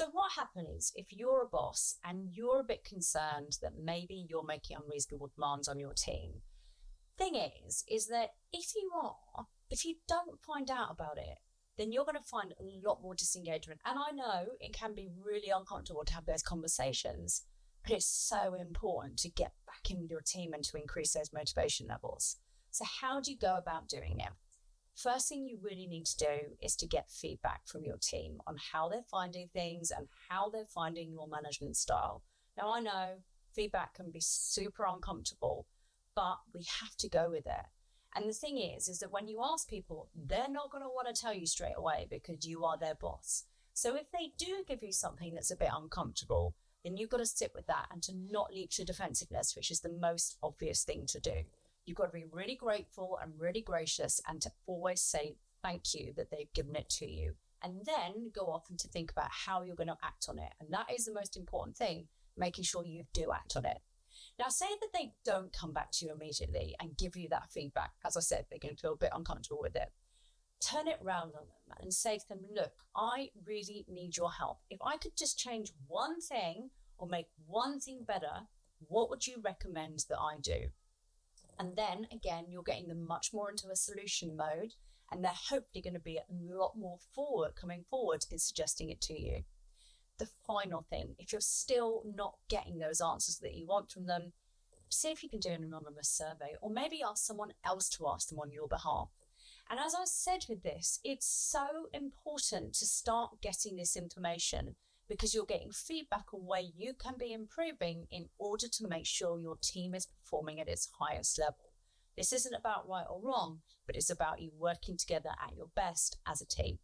So what happens if you're a boss and you're a bit concerned that maybe you're making unreasonable demands on your team? Thing is that if you don't find out about it, then you're going to find a lot more disengagement. And I know it can be really uncomfortable to have those conversations, but it's so important to get back in with your team and to increase those motivation levels. So how do you go about doing it? First thing you really need to do is to get feedback from your team on how they're finding things and how they're finding your management style. Now, I know feedback can be super uncomfortable, but we have to go with it. And the thing is that when you ask people, they're not going to want to tell you straight away because you are their boss. So if they do give you something that's a bit uncomfortable, then you've got to sit with that and to not leap to defensiveness, which is the most obvious thing to do. You've got to be really grateful and really gracious and to always say thank you that they've given it to you. And then go off and to think about how you're going to act on it. And that is the most important thing, making sure you do act on it. Now, say that they don't come back to you immediately and give you that feedback. As I said, they're going to feel a bit uncomfortable with it. Turn it round on them and say to them, look, I really need your help. If I could just change one thing or make one thing better, what would you recommend that I do? And then again, you're getting them much more into a solution mode, and they're hopefully going to be a lot more coming forward in suggesting it to you. The final thing, if you're still not getting those answers that you want from them, see if you can do an anonymous survey, or maybe ask someone else to ask them on your behalf. And as I said with this, it's so important to start getting this information because you're getting feedback on where you can be improving in order to make sure your team is performing at its highest level. This isn't about right or wrong, but it's about you working together at your best as a team.